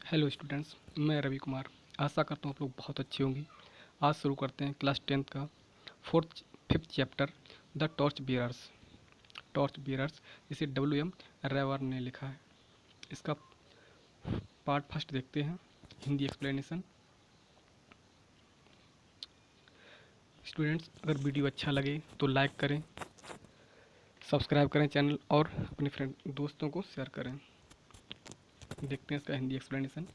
Hello students, मैं रवि कुमार। आशा करता हूँ आप लोग बहुत अच्छे होंगे। आज शुरू करते हैं क्लास 10th का fifth chapter the torch bearers. Torch bearers इसे W.M. रेवर ने लिखा है। इसका पार्ट फर्स्ट देखते हैं, हिंदी एक्सप्लेनेशन। स्टूडेंट्स, अगर वीडियो अच्छा लगे तो लाइक करें, सब्सक्राइब करें चैनल और अपने फ्रेंड दोस्तों को शेयर करें। देखते हैं इसका Hindi explanation.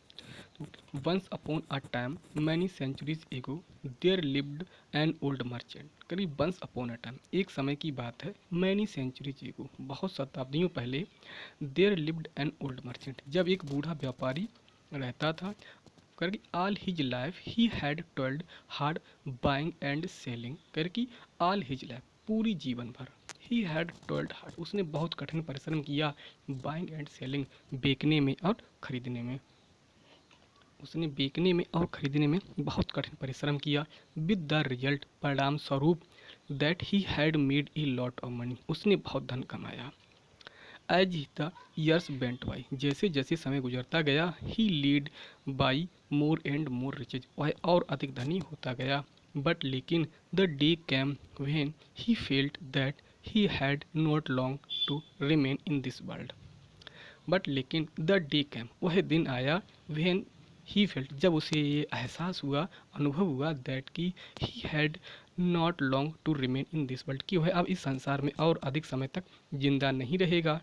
Once upon a time, many centuries ago, there lived an old merchant. करीब once upon a time, एक समय की बात है, many centuries ago, बहुत शताब्दियों पहले, there lived an old merchant. जब एक बूढ़ा व्यापारी रहता था, करके all his life he had toiled hard buying and selling. करके all his life, पूरी जीवन भर, he had toiled hard, उसने बहुत कठिन परिश्रम किया buying and selling, बेचने में और खरीदने में। उसने बेचने में और खरीदने में बहुत कठिन परिश्रम किया। विद द रिजल्ट, परिणाम स्वरूप, that he had made a lot of money, उसने बहुत धन कमाया। As the years went by, जैसे जैसे समय गुजरता गया, he lead by more and more riches, वह और अधिक धनी होता गया। बट लेकिन the day came when he felt that he had not long to remain in this world. But लेकिन द डे कैम, वह दिन आया, व्हेन ही फेल्ट, जब उसे ये एहसास हुआ, अनुभव हुआ, दैट कि he had not long to remain in this world, कि वह अब इस संसार में और अधिक समय तक जिंदा नहीं रहेगा।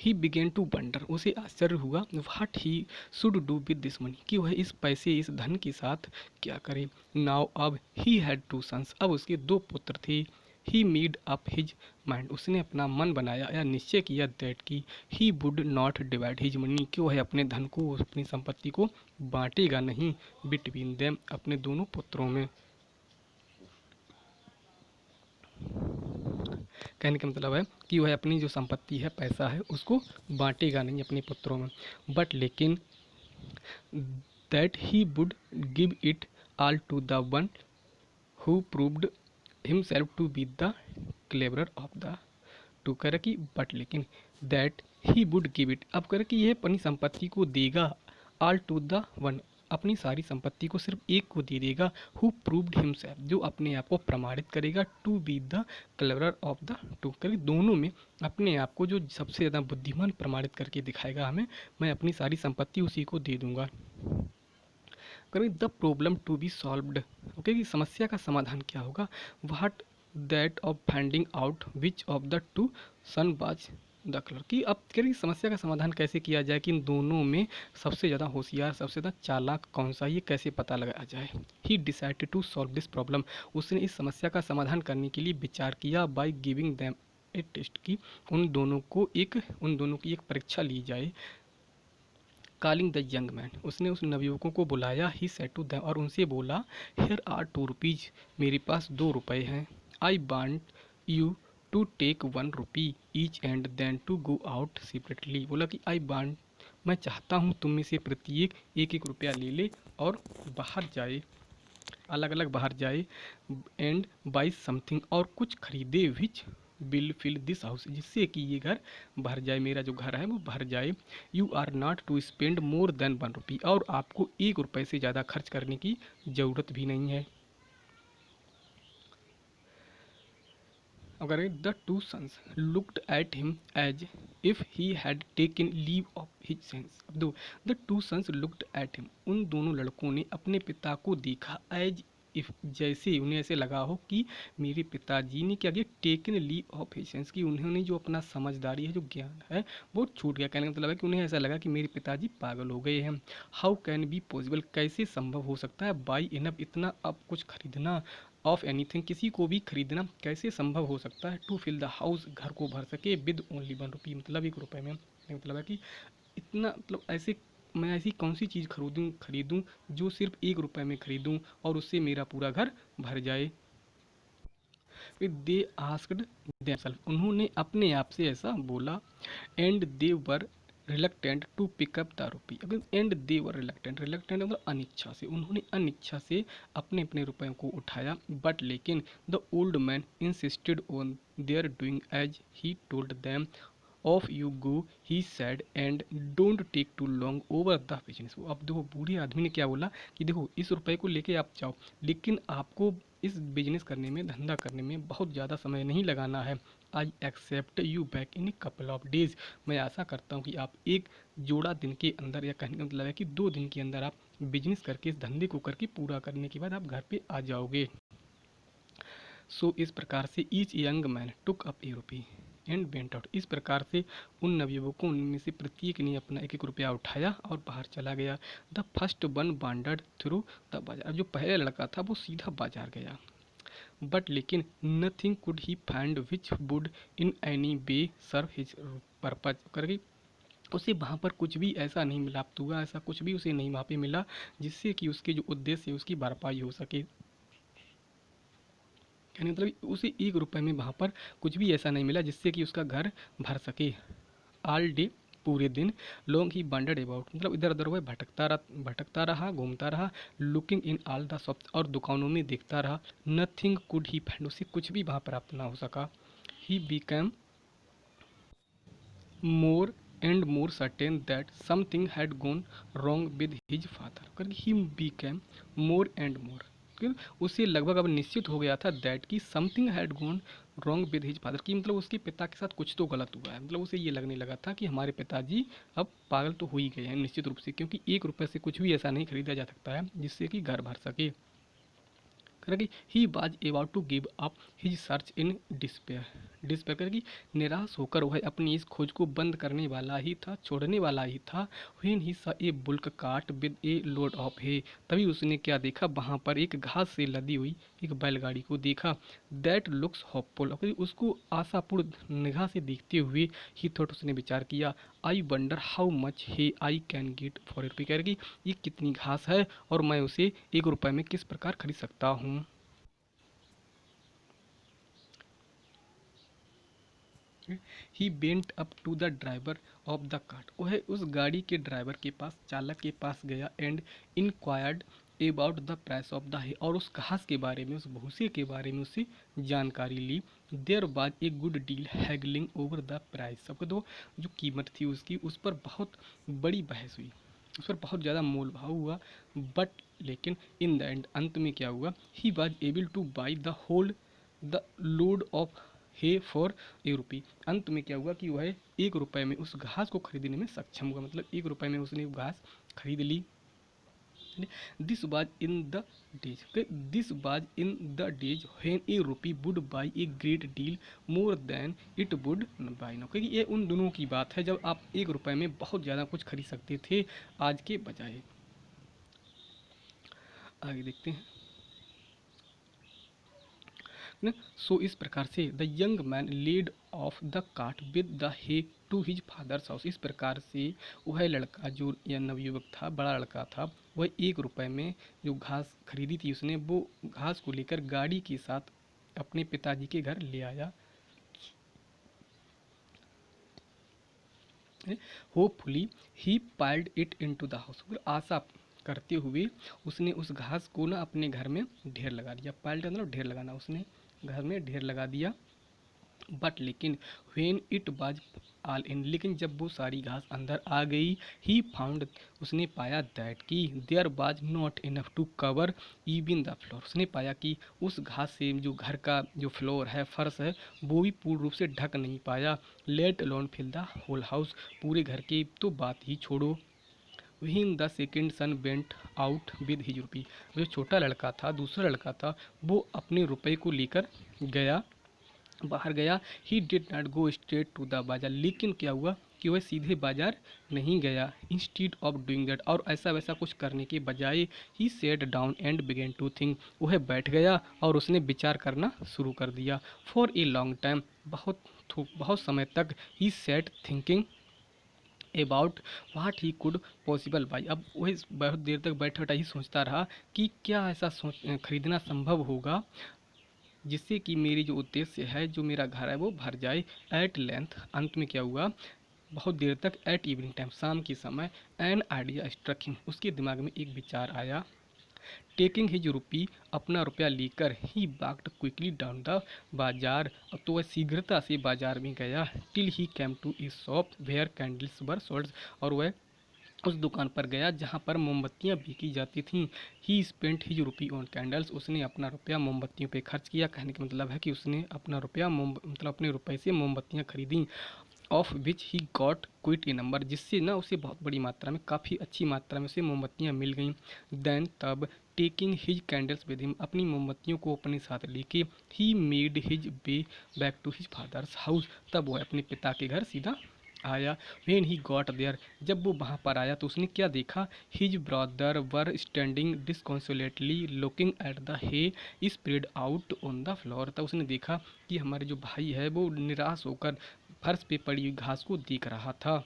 ही बिगेन टू वंडर, उसे आश्चर्य हुआ, what he should do with this money, कि वह इस पैसे, इस धन के साथ क्या करे। नाउ अब ही हैड टू सन्स, अब उसके दो पुत्र थे। He made up his mind, उसने अपना मन बनाया या निश्चय किया, दैट कि he would not divide his money, कि वह अपने धन को, अपनी संपत्ति को बांटेगा नहीं, बिटवीन देम, अपने दोनों पुत्रों में। कहने का मतलब है कि वह अपनी जो संपत्ति है, पैसा है, उसको बांटेगा नहीं अपने पुत्रों में। बट लेकिन that he would give it all to the one who proved himself to be the cleverer of the two, कर कि बट लेकिन that he would give it, अब कर कि यह अपनी संपत्ति को देगा, ऑल टू द वन, अपनी सारी संपत्ति को सिर्फ एक को दे देगा, हु प्रूव्ड हिमसेल्फ, जो अपने आप को प्रमाणित करेगा, to be the cleverer of the two, कर दोनों में अपने आप को जो सबसे ज़्यादा बुद्धिमान प्रमाणित करके दिखाएगा हमें, मैं अपनी सारी संपत्ति उसी को दे दूंगा। करें the problem to be solved, okay, कि समस्या का समाधान क्या होगा। What that of finding out which of the two son was the clever, कि अब करें समस्या का समाधान कैसे किया जाए, कि इन दोनों में सबसे ज़्यादा होशियार, सबसे ज़्यादा चालाक कौन सा, ये कैसे पता लगाया जाए। He decided to solve this problem, उसने इस समस्या का समाधान करने के लिए विचार किया, by giving them a test, की उन दोनों की एक परीक्षा ली जाए। कॉलिंग द यंग मैन, उसने उस नवयुवकों को बुलाया। ही सेड टू देम, और उनसे बोला, हियर आर 2 रुपीज़, मेरे पास 2 रुपये हैं। I want you to take 1 rupee each and then to go out separately, बोला कि आई वांट, मैं चाहता हूँ तुम में से प्रत्येक एक एक रुपया ले ले और बाहर जाए, अलग अलग बाहर जाए, एंड बाई समथिंग, और कुछ खरीदे, which will fill this house, जिससे कि ये घर भर जाए, मेरा जो घर है वो भर जाए। You are not to spend more than 1 rupee, और आपको 1 रुपये से ज़्यादा खर्च करने की ज़रूरत भी नहीं है। अगर the two sons looked at him as if he had taken leave of his sense, अब दो, the two sons looked at him, उन दोनों लड़कों ने अपने पिता को देखा, एज इफ, जैसे उन्हें ऐसे लगा हो कि मेरे पिताजी ने क्या किया, taken leave of his sense, कि उन्होंने जो अपना समझदारी है, जो ज्ञान है, वो छूट गया। कहने का मतलब है कि उन्हें ऐसा लगा कि मेरे पिताजी पागल हो गए हैं। हाउ कैन बी पॉसिबल, कैसे संभव हो सकता है, बाई इनफ, इतना अब कुछ खरीदना, ऑफ एनीथिंग, किसी को भी खरीदना कैसे संभव हो सकता है, टू फिल द हाउस, घर को भर सके, विद ओनली 1 रुपी, मतलब 1 रुपये में। मतलब है कि इतना, मतलब ऐसे मैं ऐसी कौन सी चीज़ खरीदूं जो सिर्फ 1 रुपये में खरीदूं और उससे मेरा पूरा घर भर जाए। दे आस्क्ड देमसेल्फ, उन्होंने अपने आप से ऐसा बोला। And they were reluctant to pick up the rupee, अगर एंड दे वर रिलक्टेंट मतलब अनिच्छा से, उन्होंने अनिच्छा से अपने अपने रुपयों को उठाया। बट लेकिन the old man insisted on their doing as he told them, off you go he said and don't take too long over the business. अब देखो बूढ़े आदमी ने क्या बोला कि देखो इस रुपए को लेके आप जाओ, लेकिन आपको इस बिजनेस करने में, धंधा करने में बहुत ज़्यादा समय नहीं लगाना है। I except you back in couple of days. मैं आशा करता हूँ कि आप एक जोड़ा दिन के अंदर, या कहने का मतलब है कि 2 दिन के अंदर आप बिजनेस करके, इस धंधे को करके पूरा करने के बाद आप घर पे आ जाओगे। सो इस प्रकार से each young man took up A rupee and went out. इस प्रकार से उन नवयुवकों में से प्रत्येक ने अपना 1-1 रुपया उठाया और बाहर चला गया। The first one wandered through the बाजार। जो पहला लड़का था वो सीधा बाजार गया। बट लेकिन nothing could he find which would in any way serve his purpose. करके उसे वहाँ पर कुछ भी ऐसा नहीं मिला, तुगा ऐसा कुछ भी उसे नहीं वहाँ पे मिला जिससे कि उसके जो उद्देश्य है उसकी भरपाई हो सके। कहने का मतलब उसे 1 रुपए में वहाँ पर कुछ भी ऐसा नहीं मिला जिससे कि उसका घर भर सके। ऑल डे, पूरे दिन, लॉन्ग ही वंडर्ड अबाउट, मतलब इधर उधर वह भटकता रहा, घूमता रहा। Looking in all the shops, और दुकानों में देखता रहा। नथिंग कुड ही फाइंड, उसे कुछ भी वहाँ प्राप्त ना हो सका। He become more and more certain that something had gone wrong with his father. करके ही बिकेम मोर एंड मोर, उसे लगभग अब निश्चित हो गया था दैट कि something had gone wrong with his father, कि मतलब उसके पिता के साथ कुछ तो गलत हुआ है। मतलब उसे ये लगने लगा था कि हमारे पिताजी अब पागल तो हो ही गए हैं निश्चित रूप से, क्योंकि 1 रुपये से कुछ भी ऐसा नहीं खरीदा जा सकता है जिससे कि घर भर सके। करेगी he was about to give up his search in despair. Despair करेगी, निराश होकर वह अपनी इस खोज को बंद करने वाला ही था, छोड़ने वाला ही था। When he saw a bullock cart with a load of hay. तभी उसने क्या देखा, वहाँ पर एक घास से लदी हुई एक बैलगाड़ी को देखा। That looks hopeful. उसको आशापूर्ण निगाह से देखते हुए ही थॉट, उसने विचार किया, I wonder how much hay I can get for rupee. करेगी ये कितनी घास है और मैं उसे 1 रुपये में किस प्रकार खरीद सकता हूँ। He went up to the driver of the cart. वह उस गाड़ी के ड्राइवर के पास, चालक के पास गया। And inquired about the price of the hay, और उस घास के बारे में, उस भूसे के बारे में उससे जानकारी ली। There was a good deal haggling over the price. सबको तो जो कीमत थी उसकी, उस पर बहुत बड़ी बहस हुई, उस पर बहुत ज़्यादा मोल भाव हुआ। बट लेकिन इन द एंड, अंत में क्या हुआ, he was able to buy the whole the load of hay for a rupee. अंत में क्या हुआ कि वह 1 रुपये में उस घास को खरीदने में सक्षम हुआ। मतलब 1 रुपये में उसने घास खरीद ली। This was in the days, this was in the days when a rupee would buy a great deal more than it would buy now. क्योंकि ये उन दिनों की बात है जब आप 1 रुपये में बहुत ज़्यादा कुछ खरीद सकते थे आज के बजाय। आगे देखते हैं ना। सो इस प्रकार से the young man led off the cart with the hay to his father's house. इस प्रकार से वह लड़का, जो यह नवयुवक था, बड़ा लड़का था, वह 1 रुपये में जो घास खरीदी थी उसने, वो घास को लेकर गाड़ी के साथ अपने पिताजी के घर ले आया। Hopefully he piled it into the house. आशा करते हुए उसने उस घास को ना अपने घर में ढेर लगा दिया। पाइल्ड मतलब ढेर लगाना, उसने घर में ढेर लगा दिया। बट लेकिन when it was all in, लेकिन जब वो सारी घास अंदर आ गई, ही फाउंड, उसने पाया दैट कि there was not enough to cover even the floor. उसने पाया कि उस घास से जो घर का जो फ्लोर है, फर्श है, वो भी पूर्ण रूप से ढक नहीं पाया। Let alone fill the whole house, पूरे घर की तो बात ही छोड़ो। वहीं the second son went out with his rupee. जो छोटा लड़का था, दूसरा लड़का था, वो अपने रुपए को लेकर गया, बाहर गया। He did not go straight to the bazaar, लेकिन क्या हुआ कि वह सीधे बाजार नहीं गया। इंस्टीड ऑफ डूइंग दैट, और ऐसा वैसा कुछ करने के बजाय, he sat down and began to think, वह बैठ गया और उसने विचार करना शुरू कर दिया। फॉर ए लॉन्ग टाइम, बहुत समय तक, he sat thinking about what he could possibly buy. अब वह बहुत देर तक बैठा बैठा ही सोचता रहा कि क्या ऐसा खरीदना संभव होगा जिससे कि मेरी जो उद्देश्य है, जो मेरा घर है, वो भर जाए। एट लेंथ, अंत में क्या हुआ, बहुत देर तक, एट इवनिंग टाइम, शाम के समय, एन आइडिया स्ट्रक हिम, उसके दिमाग में एक विचार आया। टेकिंग हिज रूपी, अपना रुपया लेकर he walked quickly down the bazaar, तो वह शीघ्रता से बाजार में गया। Till he came to a shop where candles were sold, और वह उस दुकान पर गया जहाँ पर मोमबत्तियाँ बिकी जाती थीं। ही स्पेंट हिज रूपी ऑन कैंडल्स, उसने अपना रुपया मोमबत्तियों पे खर्च किया। कहने का मतलब है कि उसने अपना रुपया मतलब अपने रुपए से मोमबत्तियाँ खरीदी। Of which he got quit A number, जिससे ना उसे बहुत बड़ी मात्रा में, काफ़ी अच्छी मात्रा में उसे मोमबत्तियाँ मिल गईं। देन तब taking his candles with him, अपनी मोमबत्तियों को अपने साथ लेके he made his way back to his father's house, तब वह अपने पिता के घर सीधा आया। व्हेन ही गॉट देयर, जब वो वहाँ पर आया तो उसने क्या देखा। His brother were standing disconsolately looking at the hay spread out on the floor, तब उसने देखा कि हमारे जो भाई है वो निराश होकर फर्श पे पड़ी हुई घास को देख रहा था।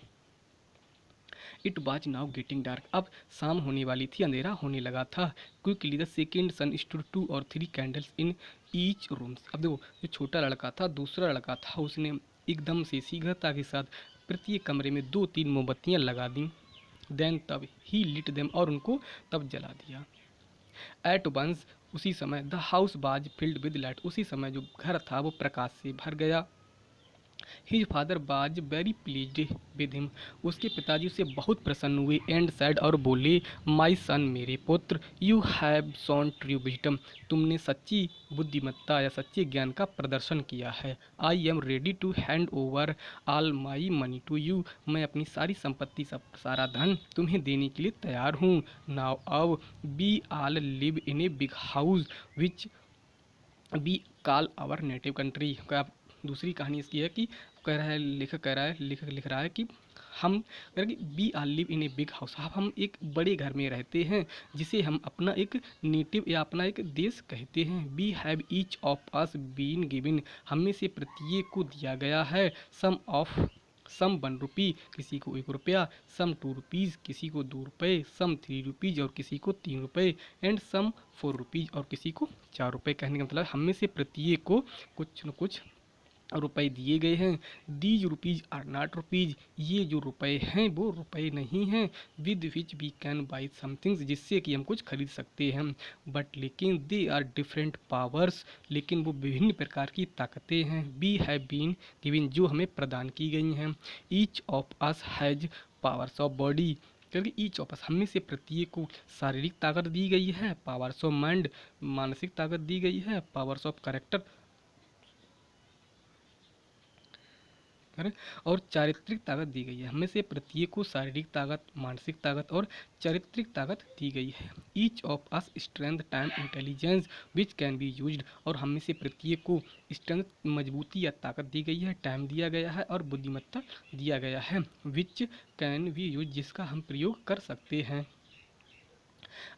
It was now getting dark, अब शाम होने वाली थी, अंधेरा होने लगा था। Quickly the second sun stood 2 और 3 कैंडल्स इन ईच रूम्स, अब देखो जो छोटा लड़का था, दूसरा लड़का था, उसने एकदम से शीघ्रता के साथ प्रत्येक कमरे में 2-3 मोमबत्तियाँ लगा दी। देन तब ही लिट देम, और उनको तब जला दिया। एट वंस, उसी समय द हाउस बाज फिल्ड विद लाइट, उसी समय जो घर था वो प्रकाश से भर गया। हिज फादर बाज वेरी प्लीज्ड विद हिम, उसके पिताजी उससे बहुत प्रसन्न हुए। एंड सैड, और बोले, माई सन, मेरे पुत्र, you have shown true wisdom, तुमने सच्ची बुद्धिमत्ता या सच्चे ज्ञान का प्रदर्शन किया है। I am ready to hand over all my money to you, मैं अपनी सारी संपत्ति, सब सारा धन तुम्हें देने के लिए तैयार हूँ। नाउ अब we all live in a big house which we call our native country का। दूसरी कहानी इसकी है कि कह रहा है, लेखक लिख रहा है कि हम कह रहे कि we are live in a big house, हम एक बड़े घर में रहते हैं जिसे हम अपना एक नेटिव या अपना एक देश कहते हैं। We have each of us been given, हम में से प्रत्येक को दिया गया है। सम 1 रुपी, किसी को 1 रुपया, सम 2 रुपीज़, किसी को 2 रुपये, सम 3 रुपीज़, और किसी को 3 रुपये, एंड सम 4 रुपीज़, और किसी को 4 रुपये। कहने का मतलब हम में से प्रत्येक को कुछ न कुछ रुपए दिए गए हैं। These rupees are not rupees, ये जो रुपए हैं वो रुपए नहीं हैं। With which we can buy somethings, जिससे कि हम कुछ खरीद सकते हैं। बट लेकिन दे आर डिफरेंट पावर्स, लेकिन वो विभिन्न प्रकार की ताकतें हैं। वी हैव बीन गिवन, जो हमें प्रदान की गई हैं। Each of us has powers of body, क्योंकि ईच ऑफ अस, हम में से प्रत्येक को शारीरिक ताकत दी गई है। पावर्स ऑफ माइंड, मानसिक ताकत दी गई है। पावर्स ऑफ कैरेक्टर, और चारित्रिक ताकत दी गई है। हमें से प्रत्येक को शारीरिक ताकत, मानसिक ताकत और चारित्रिक ताकत दी गई है। Each of us strength, time, intelligence which can be used, और हमें से प्रत्येक को स्ट्रेंथ, मजबूती या ताकत दी गई है, टाइम दिया गया है और बुद्धिमत्ता दिया गया है। विच कैन बी यूज, जिसका हम प्रयोग कर सकते हैं।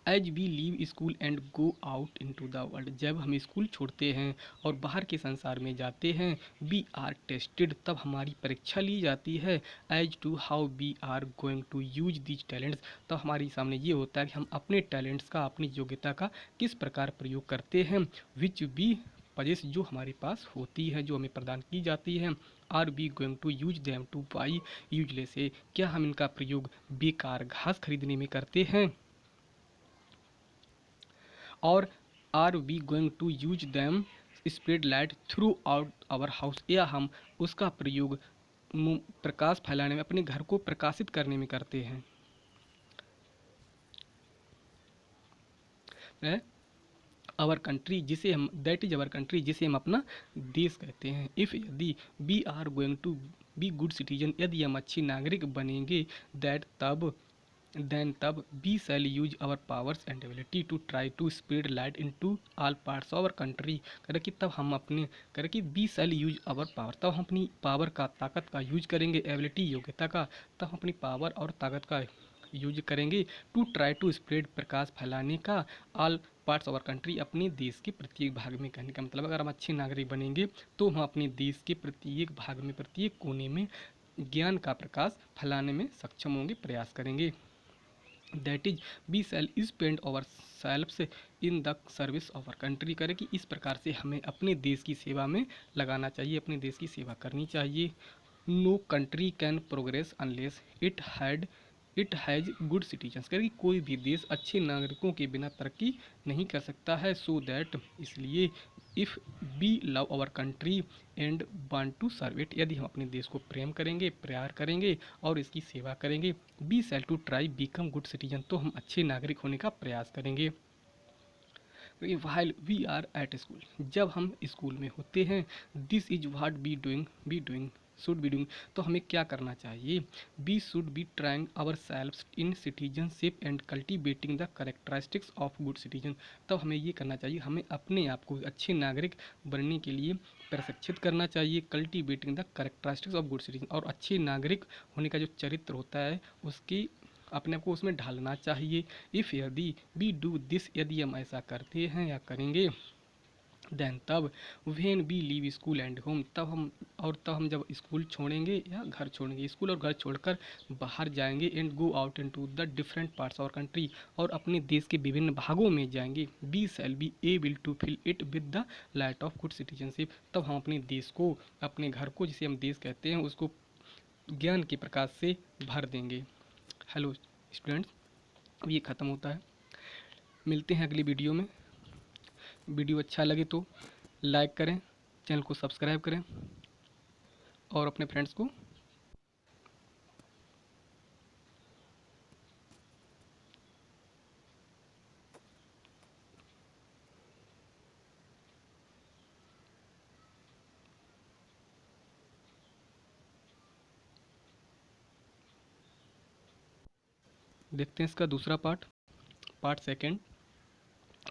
As we leave school and go out into the world, जब हम स्कूल छोड़ते हैं और बाहर के संसार में जाते हैं। वी आर टेस्टेड, तब हमारी परीक्षा ली जाती है। As to how we are going to use these talents, तब हमारे सामने ये होता है कि हम अपने टैलेंट्स का, अपनी योग्यता का किस प्रकार प्रयोग करते हैं। विच वी पजेस, जो हमारे पास होती है, जो हमें प्रदान की जाती है। Are we going to use them to buy useless, से क्या हम इनका प्रयोग बेकार घास खरीदने में करते हैं। और are we going to use them spread light throughout our house, या हम उसका प्रयोग प्रकाश फैलाने में, अपने घर को प्रकाशित करने में करते हैं। आवर कंट्री, जिसे हम, दैट इज आवर कंट्री, जिसे हम अपना देश कहते हैं। इफ़, यदि we are going to be good citizen, यदि हम अच्छी नागरिक बनेंगे, दैट तब देन तब we shall use our powers and ability to try to spread light into all parts of our country, करे कि तब हम अपने, करे कि we shall use our power, तब हम अपनी पावर का, ताकत का यूज करेंगे, एबिलिटी योग्यता का, तब हम अपनी पावर और ताकत का यूज करेंगे। टू ट्राई टू स्प्रेड, प्रकाश फैलाने का, all parts of our country, अपने देश के प्रत्येक भाग में। कहने का मतलब अगर हम अच्छे नागरिक बनेंगे तो हम अपने देश के प्रत्येक भाग में, प्रत्येक कोने में ज्ञान का प्रकाश फैलाने में सक्षम होंगे, प्रयास करेंगे। That is we shall spend our selves in the service of our country, करे कि इस प्रकार से हमें अपने देश की सेवा में लगाना चाहिए, अपने देश की सेवा करनी चाहिए। No country can progress unless it had it has good citizens, करें कि कोई भी देश अच्छे नागरिकों के बिना तरक्की नहीं कर सकता है। सो दैट, इसलिए, if we love our country and want to serve it, यदि हम अपने देश को प्रेम करेंगे, प्यार करेंगे और इसकी सेवा करेंगे, we shall to try become good citizen, तो हम अच्छे नागरिक होने का प्रयास करेंगे। While we are at school, जब हम स्कूल में होते हैं, this is what we doing should be doing, तो हमें क्या करना चाहिए। We should be trying our selves in citizenship and cultivating the characteristics of good citizen, तब हमें ये करना चाहिए, हमें अपने आप को अच्छे नागरिक बनने के लिए प्रशिक्षित करना चाहिए। Cultivating the characteristics of good citizen, और अच्छे नागरिक होने का जो चरित्र होता है उसकी अपने आप को उसमें ढालना चाहिए। इफ़ यदि वी डू दिस, यदि हम ऐसा करते हैं या करेंगे, देन तब, when we leave school and home, तब हम जब स्कूल छोड़ेंगे या घर छोड़ेंगे, स्कूल और घर छोड़कर बाहर जाएंगे, and go out into the different parts of country, और अपने देश के विभिन्न भागों में जाएंगे, we shall be able to fill it with the light of good citizenship, तब हम अपने देश को, अपने घर को, जिसे हम देश कहते हैं, उसको ज्ञान के प्रकाश से भर देंगे। हेलो स्टूडेंट्स, अब ये ख़त्म होता है, मिलते हैं अगली वीडियो में। वीडियो अच्छा लगे तो लाइक करें, चैनल को सब्सक्राइब करें और अपने फ्रेंड्स को देखते हैं इसका दूसरा पार्ट सेकंड।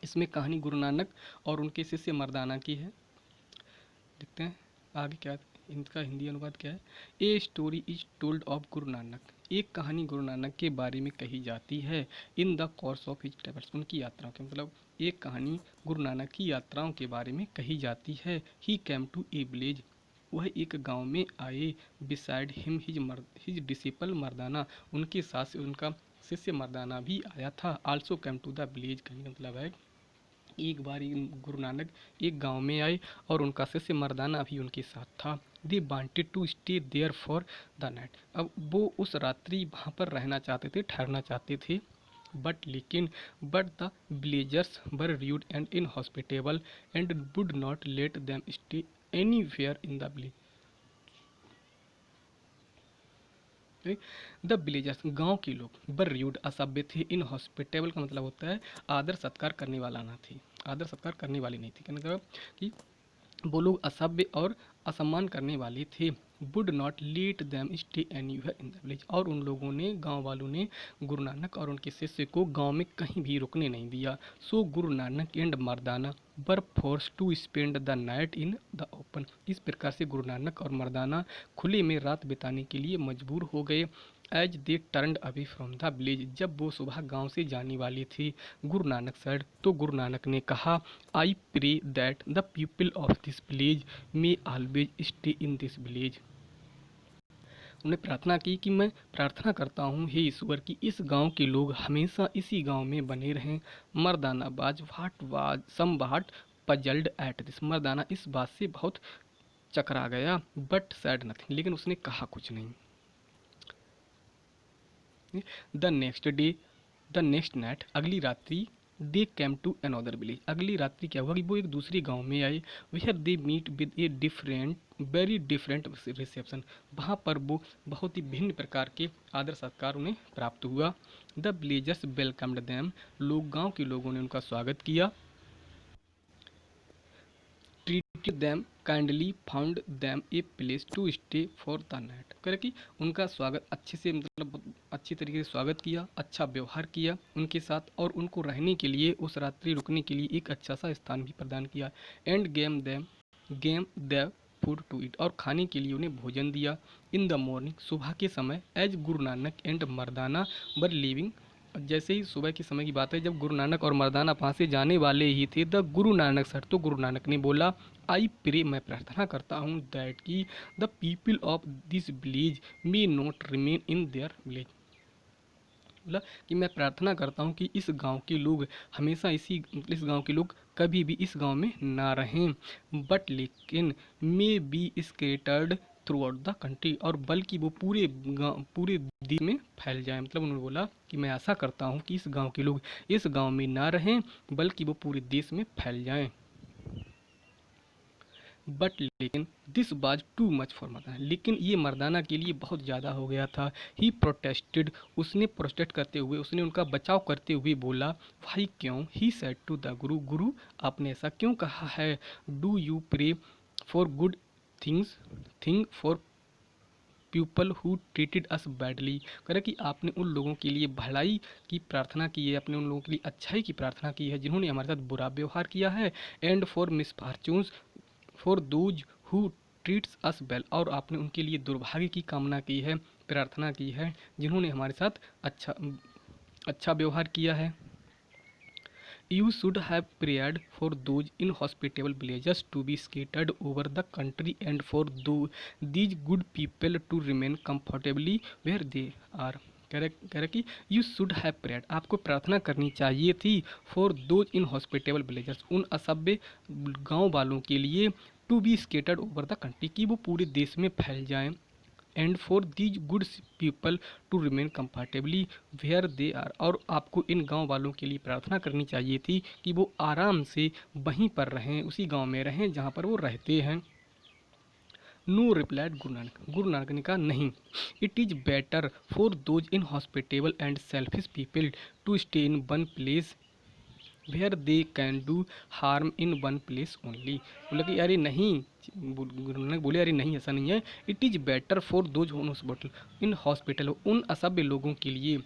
इसमें कहानी गुरु नानक और उनके शिष्य मर्दाना की है। देखते हैं आगे क्या, इनका हिंदी अनुवाद क्या है। A story is told of Guru Nanak, एक कहानी गुरु नानक के बारे में कही जाती है। In the course of his travels, उनकी यात्राओं के, मतलब एक कहानी गुरु नानक की यात्राओं के बारे में कही जाती है। ही केम टू ए विलेज, वह एक गांव में आए। Beside him his disciple Mardana, उनके साथ उनका शिष्य मर्दाना भी आया था। Also came to the village, कहने का मतलब है एक बार गुरु नानक एक गांव में आए और उनका शिष्य मर्दाना भी उनके साथ था। They wanted to stay there for the night, अब वो उस रात्रि वहाँ पर रहना चाहते थे, ठहरना चाहते थे। But the villagers were rude and inhospitable and would not let them stay anywhere in the village. The villagers, गांव के लोग, बर रूड, असभ्य थे। इन हॉस्पिटेबल का मतलब होता है आदर सत्कार करने वाला ना थी, आदर सत्कार करने वाली नहीं थी, कहने का मतलब कि वो लोग असभ्य और असम्मान करने वाले थे। Would not let them stay anywhere in the village, और उन लोगों ने, गांव वालों ने गुरु नानक और उनके शिष्य को गांव में कहीं भी रुकने नहीं दिया। So Guru Nanak and Mardana were force to spend the night in the open, इस प्रकार से गुरु नानक और मर्दाना खुले में रात बिताने के लिए मजबूर हो गए। As they turned away from the village, जब वो सुबह गांव से जाने वाले थे, गुरु नानक सैड, तो गुरु नानक ने कहा, I pray that the people of this village may always stay in this village, उन्हें प्रार्थना की कि मैं प्रार्थना करता हूँ हे ईश्वर कि इस गांव के लोग हमेशा इसी गांव में बने रहें। Mardana was what was somewhat puzzled at this, Mardana इस बात से बहुत चकरा गया। बट सैड नथिंग, लेकिन उसने कहा कुछ नहीं। द नेक्स्ट नाइट, अगली रात्रि, दे कैम टू अनदर विलेज, अगली रात्रि क्या हुआ कि वो एक दूसरी गांव में आए। Where they meet with a very different reception, वहाँ पर वो बहुत ही भिन्न प्रकार के आदर सत्कार उन्हें प्राप्त हुआ। द विलेजर्स वेलकम्ड देम, लोग, गांव के लोगों ने उनका स्वागत किया। Treated them kindly, found them a place to stay for the night, करे कि उनका स्वागत अच्छे से, मतलब अच्छी तरीके से स्वागत किया, अच्छा व्यवहार किया उनके साथ, और उनको रहने के लिए, उस रात्रि रुकने के लिए एक अच्छा सा स्थान भी प्रदान किया। And gave them food to eat, और खाने के लिए उन्हें भोजन दिया। इन द मॉर्निंग, सुबह के समय, as Guru Nanak and Mardana were living, जैसे ही सुबह के समय की बात है, जब गुरु नानक और मर्दाना वहाँ से जाने वाले ही थे, द गुरु नानक सर, तो गुरु नानक ने बोला, आई प्रे, मैं प्रार्थना करता हूँ, दैट की the people of this village may not remain in their village, बोला कि मैं प्रार्थना करता हूँ कि इस गांव के लोग हमेशा इस गांव के लोग कभी भी इस गांव में ना रहें। बट लेकिन may be scattered through out the country, और बल्कि वो पूरे देश में फैल जाए। मतलब उन्होंने बोला कि मैं आशा करता हूँ कि इस गांव के लोग इस गांव में ना रहें, बल्कि वो पूरे देश में फैल जाएं। बट लेकिन this was too much for Mardana, लेकिन ये मर्दाना के लिए बहुत ज़्यादा हो गया था। ही प्रोटेस्टेड, उसने प्रोटेस्ट करते हुए, उसने उनका बचाव करते हुए बोला, भाई क्यों? ही सेड टू द गुरु, गुरु आपने ऐसा क्यों कहा है? Do you pray for good thing for people who treated us badly? कह कि आपने उन लोगों के लिए भलाई की प्रार्थना की है, आपने उन लोगों के लिए अच्छाई की प्रार्थना की है जिन्होंने हमारे साथ बुरा व्यवहार किया है। And for misfortunes for those who treats us well, और आपने उनके लिए दुर्भाग्य की कामना की है, प्रार्थना की है, जिन्होंने हमारे साथ अच्छा व्यवहार किया है। You should have prayed for those inhospitable villages to be scattered over the country and for these good people to remain comfortably where they are. कह रहा कि यू शुड हैव प्रेयर्ड, आपको प्रार्थना करनी चाहिए थी, for those inhospitable villagers, उन असभ्य गांव वालों के लिए, to be scattered over the country, कि वो पूरे देश में फैल जाएं, and for these good people to remain comfortably where they are, और आपको इन गांव वालों के लिए प्रार्थना करनी चाहिए थी कि वो आराम से वहीं पर रहें, उसी गांव में रहें जहां पर वो रहते हैं। नो रिप्लाइड गुरु नानक ने कहा नहीं, it is better for those inhospitable and selfish people to stay in one place where they can do harm in one place only. बोला कि अरे नहीं, गुरु नानक बोले अरे नहीं, ऐसा नहीं है। It is better for those in hospital, उन असभ्य लोगों के लिए,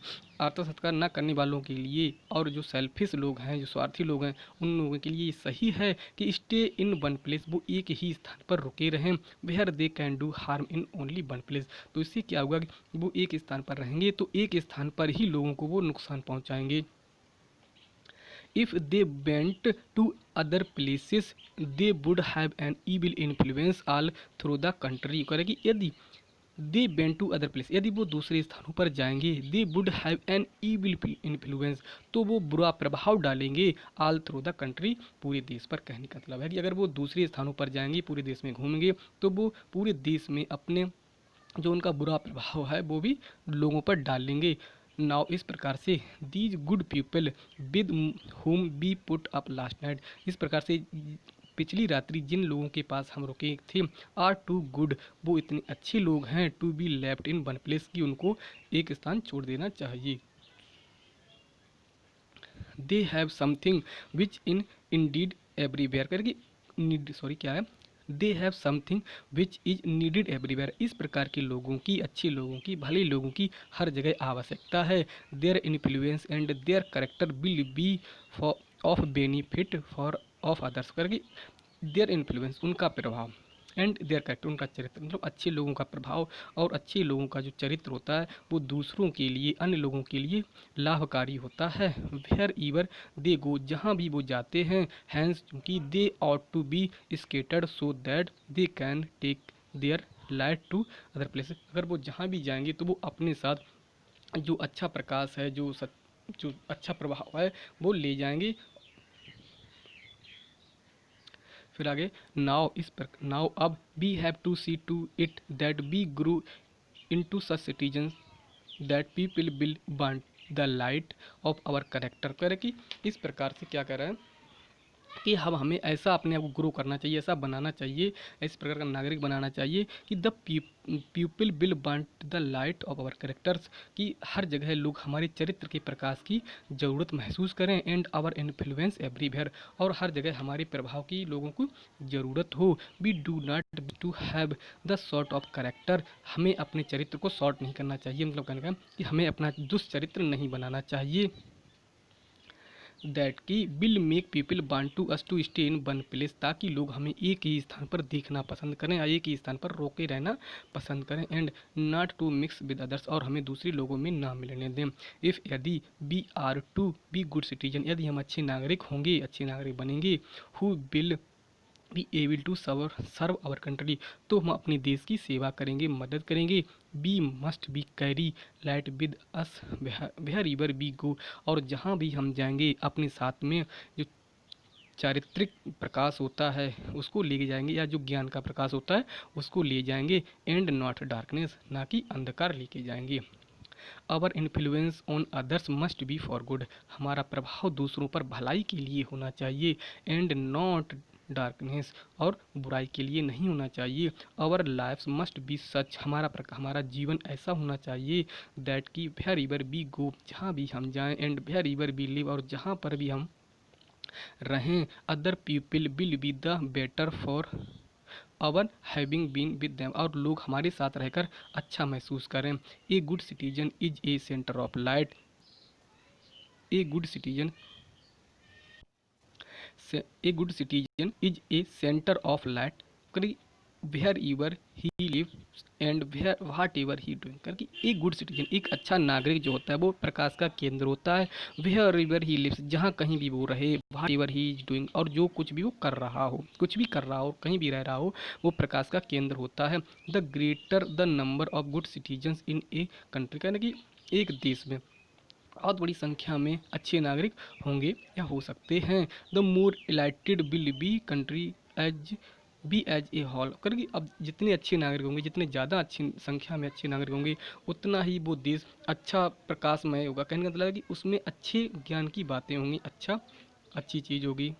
आत्म सत्कार न करने वालों के लिए, और जो सेल्फिश लोग हैं, जो स्वार्थी लोग हैं, उन लोगों के लिए सही है कि स्टे इन वन प्लेस, वो एक ही स्थान पर रुके रहें, where they can do harm in only one place. तो इससे क्या होगा कि वो एक स्थान पर रहेंगे तो एक स्थान पर ही लोगों को वो नुकसान पहुँचाएंगे। If they went to other places, they would have an evil influence all through the country। कह रहे कि यदि they went to other places, यदि वो दूसरे स्थानों पर जाएंगे, they would have an evil influence, तो वो बुरा प्रभाव डालेंगे all through the country, पूरे देश पर। कहने का मतलब है कि अगर वो दूसरे स्थानों पर जाएंगे, पूरे देश में घूमेंगे, तो वो पूरे देश में अपने जो उनका बुरा प्रभाव है वो भी लोगों पर डालेंगे। नाउ इस प्रकार से these good people with home B put up last night, इस प्रकार से पिछली रात्रि जिन लोगों के पास हम रुके थे, आर टू गुड, वो इतने अच्छे लोग हैं, to be left in one place, की उनको एक स्थान छोड़ देना चाहिए। They have something which is needed everywhere, करके नीड सॉरी क्या है, they have something which is needed everywhere, इस प्रकार के लोगों की, अच्छे लोगों की, भले लोगों की हर जगह आवश्यकता है। Their influence and their character will be for of benefit for of others, करके देयर इन्फ्लुएंस उनका प्रभाव, एंड देयर करेक्टर उनका चरित्र, मतलब अच्छे लोगों का प्रभाव और अच्छे लोगों का जो चरित्र होता है वो दूसरों के लिए, अन्य लोगों के लिए लाभकारी होता है। वेयर ईवर दे गो, जहाँ भी वो जाते हैं, हैंस क्योंकि they ought to be scattered so that they can take their light to other places, अगर वो जहाँ भी जाएंगे तो वो अपने साथ जो अच्छा प्रकाश है, जो अच्छा प्रभाव है वो ले जाएंगे। फिर आगे नाउ अब we have to see to it that we grow into such citizens that people will want the light of our character. कह रहे कि इस प्रकार से क्या कर रहे हैं कि हम हमें ऐसा अपने आप को ग्रो करना चाहिए, ऐसा बनाना चाहिए, इस प्रकार का नागरिक बनाना चाहिए कि the people will want the light of our characters, कि हर जगह लोग हमारे चरित्र के प्रकाश की ज़रूरत महसूस करें, एंड आवर इन्फ्लुएंस एवरीवेयर, और हर जगह हमारे प्रभाव की लोगों को ज़रूरत हो। We do not to have the sort of character, हमें अपने चरित्र को शॉर्ट नहीं करना चाहिए, मतलब कहने का कि हमें अपना दुष्चरित्र नहीं बनाना चाहिए। दैट की will make people want to us to stay in one place, ताकि लोग हमें एक ही स्थान पर देखना पसंद करें या एक ही स्थान पर रोके रहना पसंद करें, and not to mix with others, और हमें दूसरे लोगों में ना मिलने दें। इफ़ यदि we are to be good citizen, यदि हम अच्छे नागरिक होंगे, अच्छे नागरिक बनेंगे, who will be able to serve our country, तो हम अपने देश की सेवा करेंगे, मदद करेंगे। We must be carry light with us wherever we go, और जहाँ भी हम जाएंगे अपने साथ में जो चारित्रिक प्रकाश होता है उसको ले जाएंगे, या जो ज्ञान का प्रकाश होता है उसको ले जाएंगे, एंड नॉट डार्कनेस, ना कि अंधकार लेके जाएंगे। Our influence on others must be for good, हमारा प्रभाव दूसरों पर भलाई के लिए होना चाहिए, एंड नॉट डार्कनेस, और बुराई के लिए नहीं होना चाहिए। आवर लाइफ्स मस्ट बी सच, हमारा जीवन ऐसा होना चाहिए, दैट कि वेयर एवर बी गो, जहाँ भी हम जाएं, and wherever we live, और जहाँ पर भी हम रहें, other people will be the better for our having been with them, और लोग हमारे साथ रहकर अच्छा महसूस करें। A good citizen is a centre of light, a good citizen a good citizen is a centre of light, wherever he lives and where whatever he doing, करके एक गुड सिटीजन, एक अच्छा नागरिक जो होता है वो प्रकाश का केंद्र होता है, वेयर एवर ही लिव्स, जहाँ कहीं भी वो रहे, वाट एवर ही इज डूइंग, और जो कुछ भी वो कर रहा हो, कुछ भी कर रहा हो, कहीं भी रह रहा हो, वो प्रकाश का केंद्र होता है। The greater the number of good citizens in a country, कहना कि एक देश में बहुत बड़ी संख्या में अच्छे नागरिक होंगे या हो सकते हैं, द मोर इलाइटेड will be country as a whole, करके अब जितने अच्छे नागरिक होंगे, जितने ज़्यादा अच्छी संख्या में अच्छे नागरिक होंगे, उतना ही वो देश अच्छा प्रकाशमय होगा। कहने का मतलब है कि उसमें अच्छे ज्ञान की बातें होंगी, अच्छी चीज़ होगी।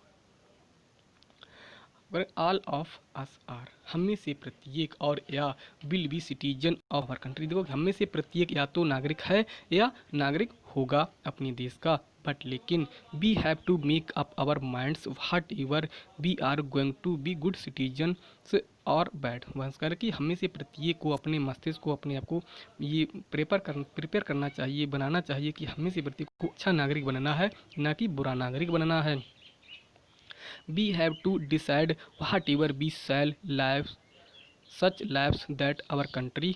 ऑल ऑफ अस आर, हम में से प्रत्येक, और या will be citizen of our country, देखो हम में से प्रत्येक या तो नागरिक है या नागरिक होगा अपने देश का, बट लेकिन we have to make up our minds whatever we are going to be good citizen और बैड वंस, कर कि हमें से प्रत्येक को अपने मस्तिष्क को, अपने आप को ये प्रिपेयर करना चाहिए, बनाना चाहिए कि हमें से प्रत्येक को अच्छा नागरिक बनना है, ना कि बुरा नागरिक बनना है। We have to decide whatever we shall live such lives that our country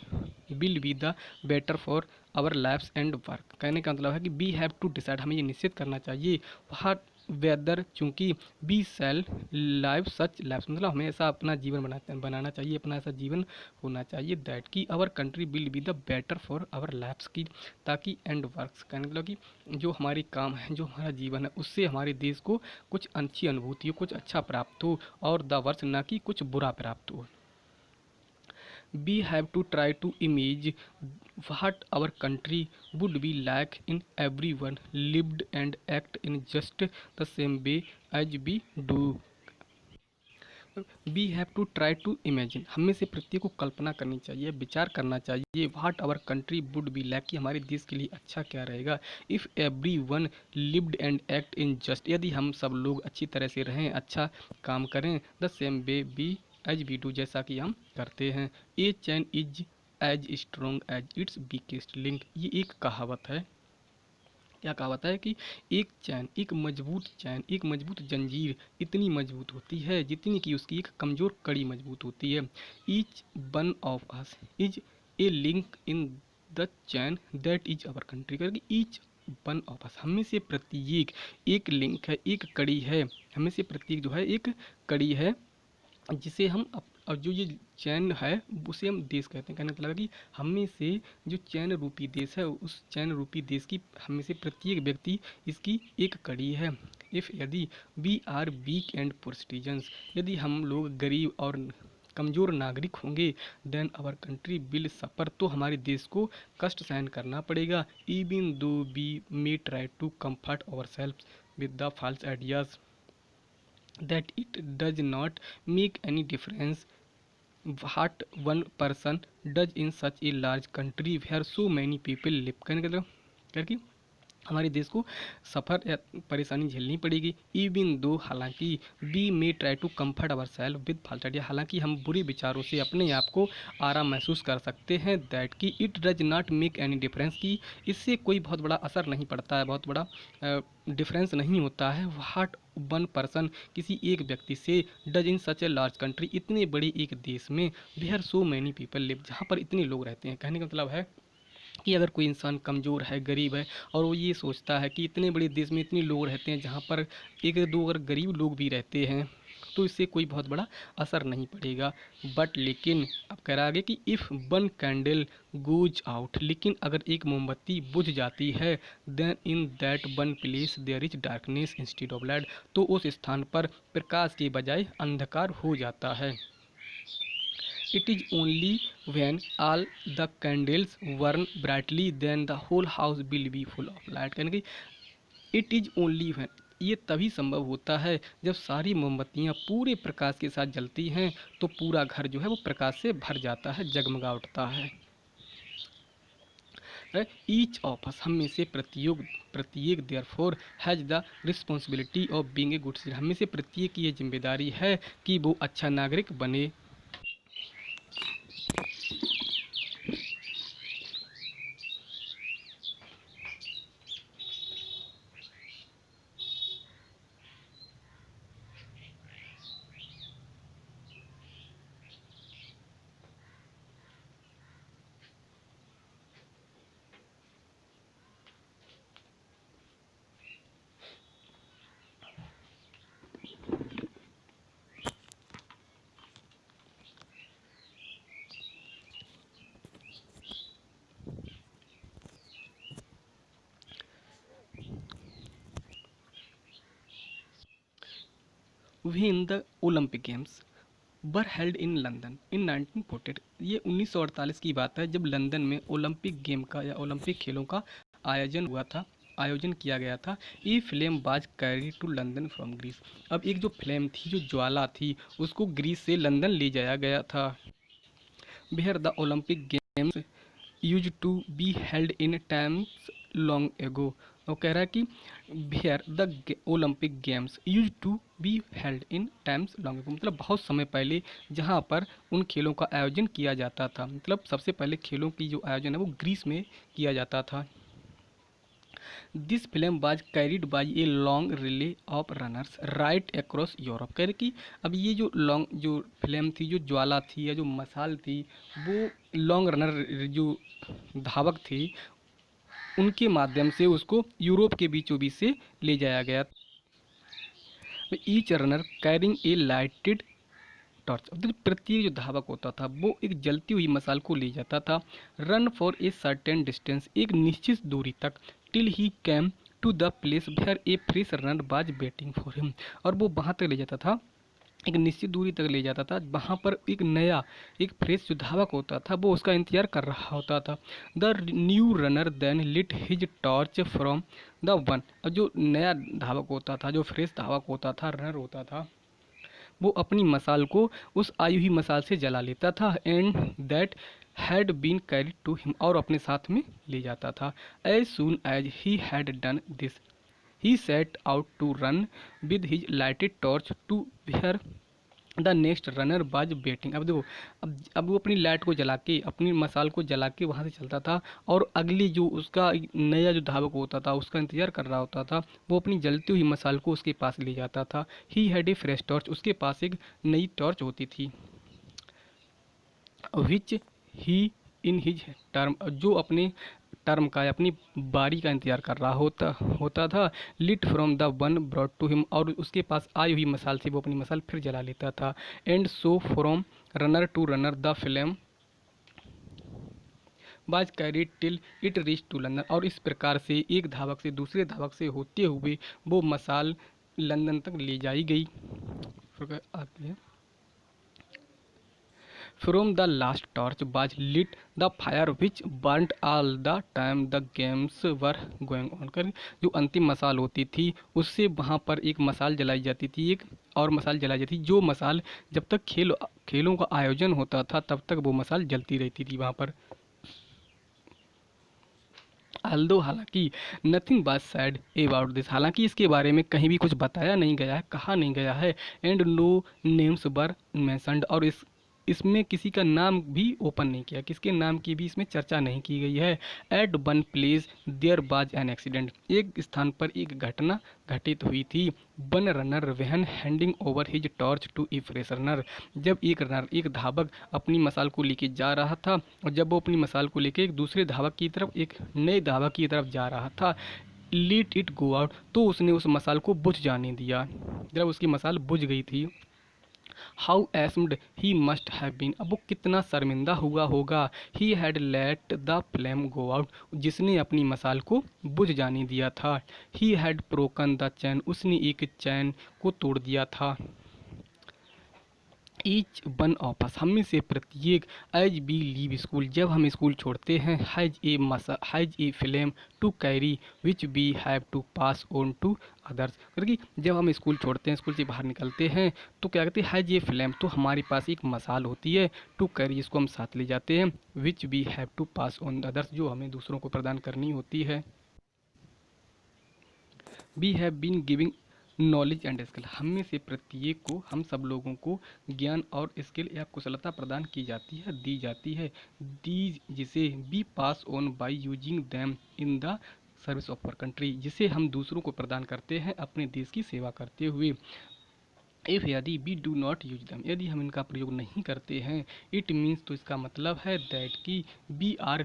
will be the better for our lives and work, कहने का मतलब है कि we have to decide, हमें ये निश्चित करना चाहिए, what वेदर, चूँकि बी सेल लाइव सच लाइफ, मतलब हमें ऐसा अपना जीवन बनाना चाहिए, अपना ऐसा जीवन होना चाहिए, दैट की our country will be the better for our lives की, ताकि एंड वर्क्स, कहने मतलब कि जो हमारे काम है, जो हमारा जीवन है, उससे हमारे देश को कुछ अच्छी अनुभूति हो, कुछ अच्छा प्राप्त हो, और द वर्ष ना कि कुछ बुरा प्राप्त हो। We have to try to imagine what our country would be like in everyone lived and act in just the same way as we do. We have to try to imagine, हमें से प्रत्येक को कल्पना करनी चाहिए, विचार करना चाहिए, what our country would be like, कि हमारे देश के लिए अच्छा क्या रहेगा, if everyone lived and act in just, यदि हम सब लोग अच्छी तरह से रहें, अच्छा काम करें, the same way we as we do, जैसा कि हम करते हैं। A chain is as strong as its weakest link, ये एक कहावत है। क्या कहावत है कि एक चैन, एक मजबूत चैन, एक मजबूत जंजीर इतनी मजबूत होती है जितनी कि उसकी एक कमज़ोर कड़ी मजबूत होती है। Each one of us is a link in the chain that is our country, करके ईच वन ऑफ अस, हमें से प्रत्येक एक लिंक है, एक कड़ी है, हमें से प्रत्येक जो है एक कड़ी है, जिसे हम अब जो ये चैन है उसे हम देश कहते हैं। कहने का मतलब है कि हमें से जो चैन रूपी देश है, उस चैन रूपी देश की हमें से प्रत्येक व्यक्ति इसकी एक कड़ी है। इफ़ यदि we are weak and poor citizens, यदि हम लोग गरीब और कमज़ोर नागरिक होंगे, then our country will suffer, तो हमारे देश को कष्ट सहन करना पड़ेगा। Even though we may try to comfort our self with the false ideas that it does not make any difference what one person does in such a large country where so many people live, करके हमारे देश को सफ़र या परेशानी झेलनी पड़ेगी। Even though, हालांकि we may try to comfort our self with fault idea, हालांकि हम बुरे विचारों से अपने आप को आराम महसूस कर सकते हैं, दैट कि it does not make any difference, की इससे कोई बहुत बड़ा असर नहीं पड़ता है, बहुत बड़ा डिफरेंस नहीं होता है। व्हाट वन पर्सन, किसी एक व्यक्ति से, does in such a large country, इतने बड़े एक देश में, where so many people live, जहाँ पर इतने लोग रहते हैं। कहने का मतलब है कि अगर कोई इंसान कमज़ोर है, गरीब है, और वो ये सोचता है कि इतने बड़े देश में इतने लोग रहते हैं, जहाँ पर एक दो अगर गरीब लोग भी रहते हैं, तो इससे कोई बहुत बड़ा असर नहीं पड़ेगा। बट लेकिन अब कह रहा आगे कि if one candle goes out, लेकिन अगर एक मोमबत्ती बुझ जाती है, then in that one place there is darkness instead of light, तो उस स्थान पर प्रकाश के बजाय अंधकार हो जाता है। It is only when all the candles burn brightly then the whole house will be full of light। यानी कि इट इज ओनली when, ये तभी संभव होता है जब सारी मोमबत्तियाँ पूरे प्रकाश के साथ जलती हैं, तो पूरा घर जो है वो प्रकाश से भर जाता है, जगमगा उठता है। ईच ऑफ अस, हम में से प्रत्येक therefore has the responsibility of being a good citizen, हम में से प्रत्येक की ये जिम्मेदारी है कि वो अच्छा नागरिक बने। When the Olympic Games were held in London in 1948, ये 1948 की बात है जब लंदन में ओलंपिक गेम का या ओलंपिक खेलों का आयोजन किया गया था। ये flame was carry to London from Greece, अब एक जो फ्लेम थी, जो ज्वाला थी, उसको ग्रीस से लंदन ले जाया गया था। Where the Olympic games use to be held in times long ago, वो कह रहा है कि where the Olympic games use to be held in times long ago, मतलब बहुत समय पहले जहाँ पर उन खेलों का आयोजन किया जाता था, मतलब सबसे पहले खेलों की जो आयोजन है वो ग्रीस में किया जाता था। This film was carried by a long relay of runners right across Europe, कह रहे कि अब ये जो फिल्म थी, जो ज्वाला थी या जो मसाल थी, वो लॉन्ग रनर जो धावक थे उनके माध्यम से उसको यूरोप के बीचों बीच से ले जाया गया। Each runner carrying a lighted torch, प्रत्येक जो धावक होता था वो एक जलती हुई मसाल को ले जाता था। Run for a certain distance, एक निश्चित दूरी तक, till he came to the place where a fresh runner was waiting for him, और वो वहाँ तक ले जाता था, एक निश्चित दूरी तक ले जाता था वहाँ पर एक फ्रेश जो धावक होता था वो उसका इंतजार कर रहा होता था। The new runner then lit his torch from the one, और जो नया धावक होता था, जो फ्रेश धावक होता था, रनर होता था, वो अपनी मसाल को उस आई हुई मसाल से जला लेता था। And that had been carried to him, और अपने साथ में ले जाता था। As soon as he had done this he set out to run with his lighted torch to where the next runner was waiting. अब देखो, अब वो अपनी लाइट को जला के, अपनी मसाल को जला के वहाँ से चलता था, और अगली जो उसका नया जो धावक होता था उसका इंतजार कर रहा होता था, वो अपनी जलती हुई मसाल को उसके पास ले जाता था। He had a fresh torch, उसके पास एक नई टॉर्च होती थी। विच ही इन हिज टर्म, जो अपने टर्म का, अपनी बारी का इंतजार कर रहा होता था। Lit from the one brought to him, और उसके पास आई हुई मसाल से वो अपनी मसाल फिर जला लेता था। And so from runner to runner the flame was carried till it reach to London, और इस प्रकार से एक धावक से दूसरे धावक से होते हुए वो मसाल लंदन तक ले जाई गई। आगे From the last torch was lit the fire which burnt all the time the games were going on, कर जो अंतिम मसाल होती थी उससे वहाँ पर एक मसाल जलाई जाती थी, एक और मसाल जलाई जाती थी, जो मसाल जब तक खेलों का आयोजन होता था तब तक वो मसाल जलती रहती थी वहाँ पर। अल्दो, हालांकि nothing was sad about this, हालांकि इसके बारे में कहीं भी कुछ बताया नहीं गया है, कहा नहीं गया है। And no names were mentioned, और इसमें किसी का नाम भी ओपन नहीं किया, किसके नाम की भी इसमें चर्चा नहीं की गई है। At one place there was an accident, एक स्थान पर एक घटना घटित हुई थी। One runner when handing over his torch to a fresh runner, जब एक धावक अपनी मसाल को लेके जा रहा था, और जब वो अपनी मसाल को लेके एक दूसरे धावक की तरफ, एक नए धावक की तरफ जा रहा था, लेट इट गो आउट, तो उसने उस मसाल को बुझ जाने दिया। जब उसकी मसाल बुझ गई थी how ashamed he must have been, अब वो कितना शर्मिंदा हुआ होगा। He had let the flame go out, जिसने अपनी मसाल को बुझ जाने दिया था। He had broken the chain, उसने एक चैन को तोड़ दिया था। ईच वन ऑफ अस, हम में से प्रत्येक, एज बी लीव स्कूल, जब हम स्कूल छोड़ते हैं, has a flame to carry which we have to pass on to others, क्योंकि जब हम स्कूल छोड़ते हैं, स्कूल से बाहर निकलते हैं, तो क्या कहते हैं, हैज ए फ्लेम, तो हमारे पास एक मसाल होती है, टू कैरी, जिसको हम साथ ले जाते हैं, which we have to pass on others, जो हमें दूसरों को प्रदान करनी होती है। We have been giving knowledge and skill, हम में से प्रत्येक को, हम सब लोगों को ज्ञान और स्किल या कुशलता प्रदान की जाती है, दी जाती है। दीज, जिसे be pass on by using them in the service of our country, जिसे हम दूसरों को प्रदान करते हैं अपने देश की सेवा करते हुए। इफ़, यदि we do not use them, यदि हम इनका प्रयोग नहीं करते हैं, इट मीन्स, तो इसका मतलब है, दैट कि we are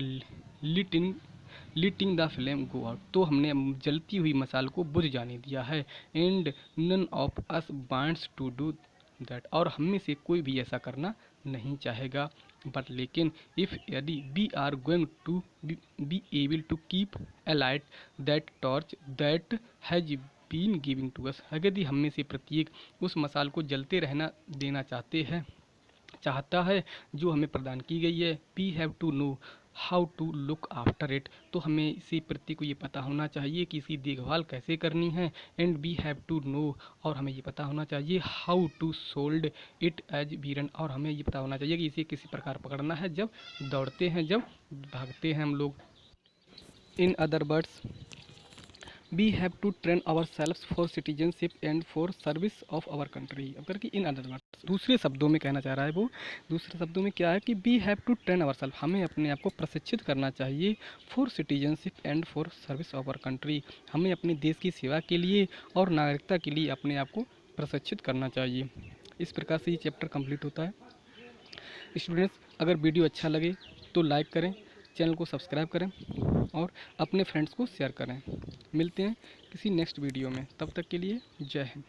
letting the flame go out, तो हमने जलती हुई मसाल को बुझ जाने दिया है। And none of us wants to do that, और हम में से कोई भी ऐसा करना नहीं चाहेगा। बट लेकिन, इफ़, यदि we are going to be able to keep alight that torch that has been giving to us, यदि हम में से प्रत्येक उस मसाल को जलते रहना देना चाहता है जो हमें प्रदान की गई है। We have to know how to look after it, तो हमें इसी प्रति को ये पता होना चाहिए कि इसकी देखभाल कैसे करनी है। And we have to know, और हमें ये पता होना चाहिए, how to hold it as we run, और हमें ये पता होना चाहिए कि इसे किसी प्रकार पकड़ना है जब दौड़ते हैं, जब भागते हैं हम लोग। In other words, we have to train our selves for citizenship and for service of our country. अब करके इन अदर वर्ड्स, दूसरे शब्दों में कहना चाह रहा है वो, दूसरे शब्दों में क्या है कि we have to train our self, हमें अपने आप को प्रशिक्षित करना चाहिए, for citizenship and for service of our country, हमें अपने देश की सेवा के लिए और नागरिकता के लिए अपने आप को प्रशिक्षित करना चाहिए। इस प्रकार से ये चैप्टर कंप्लीट होता है। स्टूडेंट्स, अगर वीडियो अच्छा लगे तो लाइक करें, चैनल को सब्सक्राइब करें और अपने फ्रेंड्स को शेयर करें। मिलते हैं किसी नेक्स्ट वीडियो में, तब तक के लिए जय हिंद।